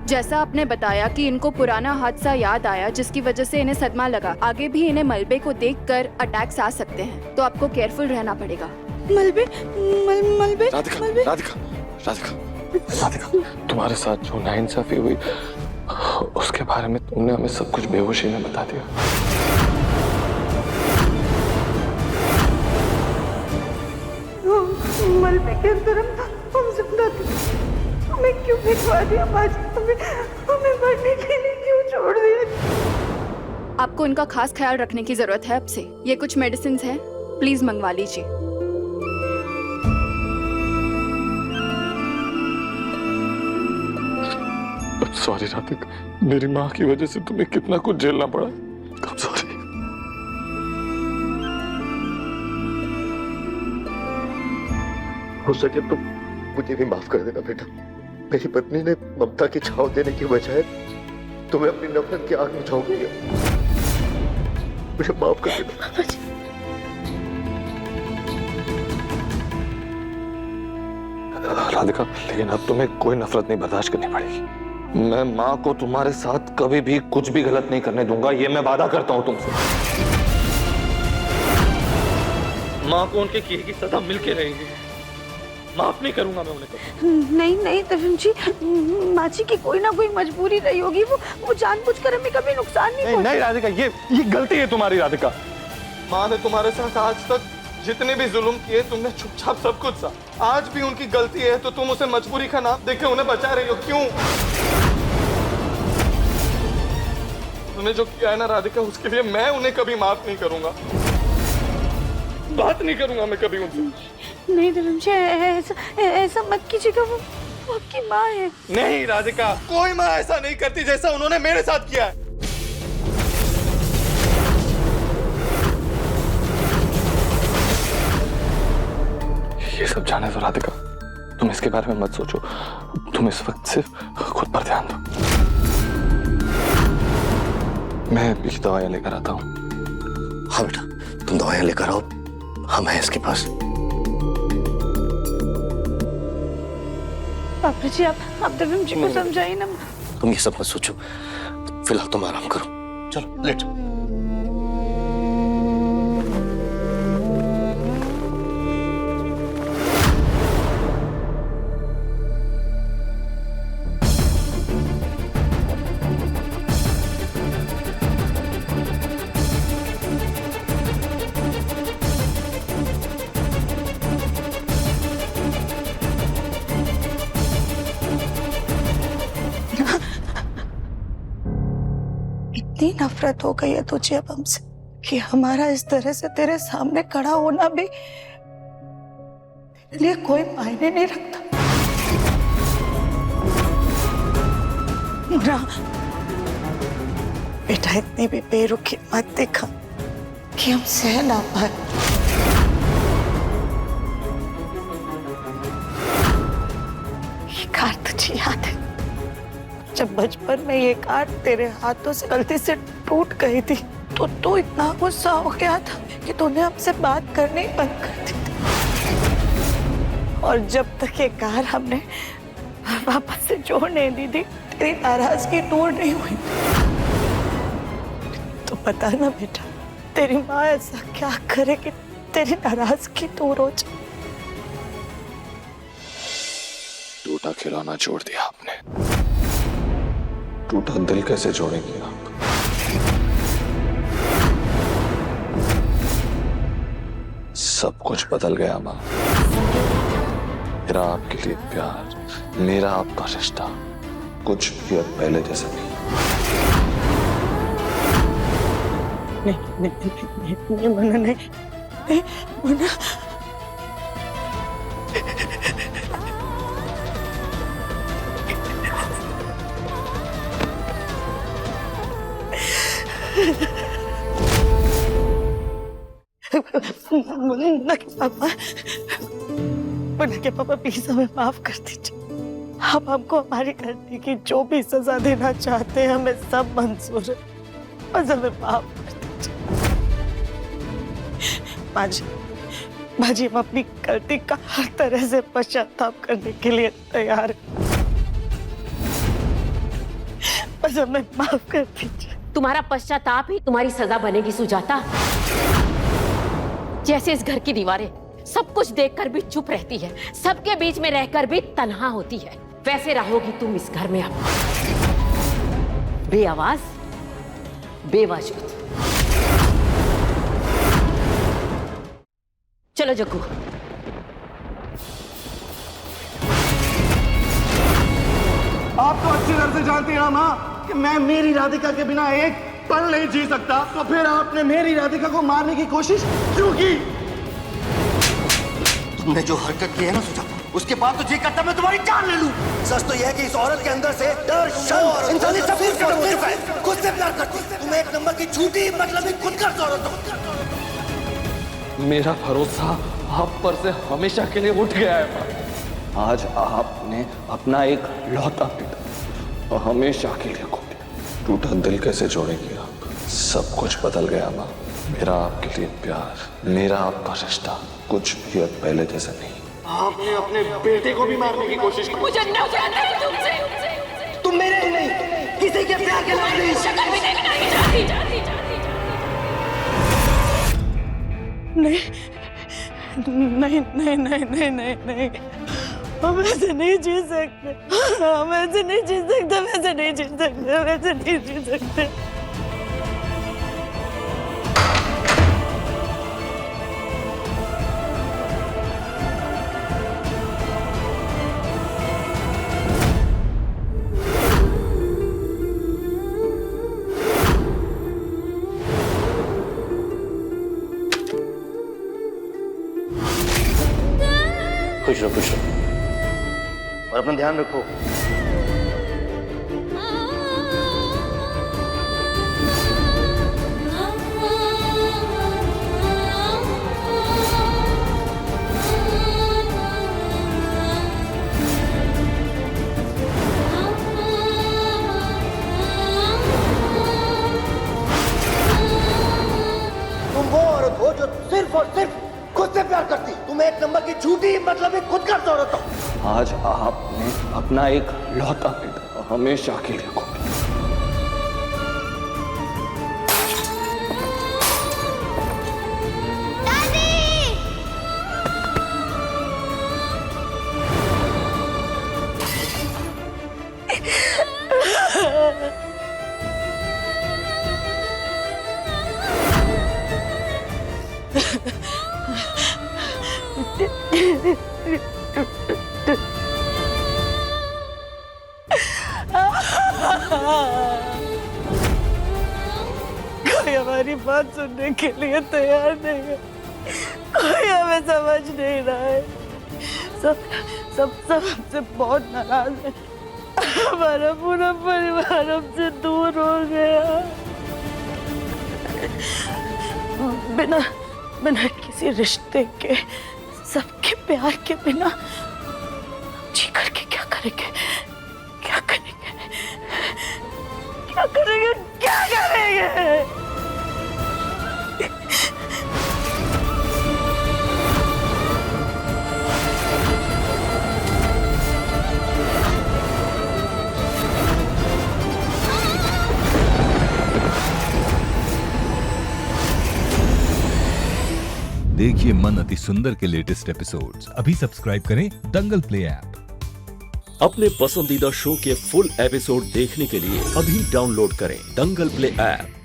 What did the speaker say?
जैसा आपने बताया कि इनको पुराना हादसा याद आया जिसकी वजह से इन्हें सदमा लगा, आगे भी इन्हें मलबे को देखकर अटैक्स आ सकते हैं, तो आपको केयरफुल रहना पड़ेगा। मलबे मलबे राधिका, मलबे राधिका, राधिका, राधिका, तुम्हारे साथ जो नाइंसाफी हुई उसके बारे में तुमने हमें सब कुछ बेहोशी में बता दिया। मलबे के अंदर हम जिंदा थे। हमें क्यों भिजवा दिया बाजी? हमें मरने के लिए क्यों छोड़ दिया? आपको इनका खास ख्याल रखने की जरूरत है अब से। ये कुछ मेडिसिन हैं, प्लीज मंगवा लीजिए। सॉरी राधिका, मेरी माँ की वजह से तुम्हें कितना कुछ झेलना पड़ा। I'm sorry। हो सके तो मुझे भी माफ कर देना बेटा। मेरी पत्नी ने ममता की छाव देने की बजाय तुम्हें अपनी नफरत की आग में झोंक दिया। मुझे माफ कर देना। राधिका, लेकिन अब तुम्हें कोई नफरत नहीं बर्दाश्त करनी पड़ेगी। मैं माँ को तुम्हारे साथ कभी भी कुछ भी गलत नहीं करने दूंगा, ये मैं वादा करता हूँ तुमसे। माँ को उनके किए की सजा मिलके रहेंगे। माफ नहीं करूंगा मैं उन्हें कभी। नहीं तरुण जी, माँ जी की कोई ना कोई मजबूरी रही होगी। वो जानबूझकर हमें कभी नुकसान नहीं नहीं राधिका, ये गलती है तुम्हारी। राधिका, माँ ने तुम्हारे साथ आज तक जितने भी जुल्म किए तुमने चुपचाप सब कुछ सहा। आज भी उनकी गलती है तो तुम उसे मजबूरी का नाम देके उन्हें बचा रही हो। क्यों? तुमने जो किया है ना राधिका, उसके लिए मैं उन्हें कभी माफ नहीं करूंगा। बात नहीं करूंगा मैं कभी उनसे। नहीं तरुण जी, ऐसा मत कीजिएगा। वो आपकी माँ है। नहीं राधिका, कोई माँ ऐसा नहीं करती जैसा उन्होंने मेरे साथ किया है। ये सब जाने दो राधिका, तुम इसके बारे में मत सोचो। तुम इस वक्त सिर्फ खुद पर ध्यान दो। मैं अभी दवाइयां लेकर आता हूँ। हाँ बेटा, तुम दवाइयां लेकर आओ, हम हैं इसके पास। पापा जी, आप तरुण जी को समझाइए ना। तुम ये सब मत सोचो, फिलहाल तुम आराम करो। चलो लेट जाओ। इतनी नफरत हो गई है तुझे अब हमसे कि हमारा इस तरह से तेरे सामने खड़ा होना भी तेरे लिए कोई मायने नहीं रखता। मुन्ना बेटा, इतनी भी बेरुखी मत दिखा कि हम सह ना पाए। ये कार तुझे याद है जब बचपन में ये कार तेरे हाथों से गलती से टूट गई थी तो तू इतना गुस्सा हो गया था कि तूने हमसे बात करनी ही बंद कर दी थी। और जब तक ये कार हमने वापस से जोड़ने दी थी, तेरी नाराजगी दूर नहीं हुई। तो पता ना बेटा, तेरी माँ ऐसा क्या करे कि तेरी नाराजगी दूर हो जाए। टूटा खिलौना जोड़ दिया आपने, टूटा दिल कैसे जोड़ेंगे आप? सब कुछ बदल गया माँ। मेरा आपके लिए प्यार, मेरा आपका रिश्ता कुछ भी अब पहले जैसा नहीं। नहीं मना, नहीं मना। मुन्ना के पापा प्लीज हमें माफ कर दीजिए। आप हमको हमारी गलती की जो भी सजा देना चाहते हैं हमें सब मंजूर है, बस हमें माफ कर दीजिए। बाजी, हम अपनी गलती का हर तरह से पश्चाताप करने के लिए तैयार हैं। बस हमें माफ कर दीजिए। तुम्हारा पश्चाताप ही तुम्हारी सजा बनेगी सुजाता। जैसे इस घर की दीवारें सब कुछ देखकर भी चुप रहती है, सबके बीच में रहकर भी तन्हा होती है, वैसे रहोगी तुम इस घर में अब, बेआवाज, बेवजूद। चलो जग्गू। आप तो अच्छी तरह से जानती हैं माँ कि मैं मेरी राधिका के बिना एक पल नहीं जी सकता, तो फिर आपने मेरी राधिका को मारने की कोशिश क्यों की? तुमने जो हरकत की है ना सुजाता, उसके बाद तो जी करता मैं तुम्हारी जान ले लूं। सच तो यह है कि इस औरत के अंदर से डर, शर्म, इंसानी सब कुछ खत्म हो चुका है। खुद से प्यार करती है। तुम एक नंबर की झूठी मतलब खुद कर औरत हो। मेरा भरोसा आप पर से हमेशा के लिए उठ गया है माँ। आज आपने अपना एक लौता पिता हमेशा के लिए खो दिया। टूटा दिल कैसे जोड़ेंगे आप? सब कुछ बदल गया माँ। मेरा आपके लिए प्यार, मेरा आपका रिश्ता कुछ भी अब पहले जैसा नहीं। आपने अपने बेटे को भी मारने की कोशिश की। मुझे नफरत है तुमसे। तुम मेरे ही नहीं, किसी के प्यार के लायक नहीं। शक्ल भी देखना ही चाहती। नहीं, हम ऐसे नहीं जी सकते, हम ऐसे नहीं जी सकते, वैसे नहीं जी सकते, वैसे नहीं जी सकते। खुश रहो और अपना ध्यान रखो। तुम वो औरत हो जो सिर्फ और सिर्फ खुद से प्यार करती। तुम एक नंबर की झूठी मतलब खुद कर औरत हो। आज आपने अपना एक लौता पिता हमेशा के लिए खो दिया। कोई हमारी बात सुनने के लिए तैयार नहीं है, कोई हमें समझ नहीं रहा है, सब हमसे बहुत नाराज है। हमारा पूरा परिवार हमसे दूर हो गया, बिना किसी रिश्ते के, सबके प्यार के बिना जी करके क्या करेंगे? देखिए मन अति सुंदर के लेटेस्ट एपिसोड्स अभी सब्सक्राइब करें दंगल प्ले ऐप। अपने पसंदीदा शो के फुल एपिसोड देखने के लिए अभी डाउनलोड करें दंगल प्ले ऐप।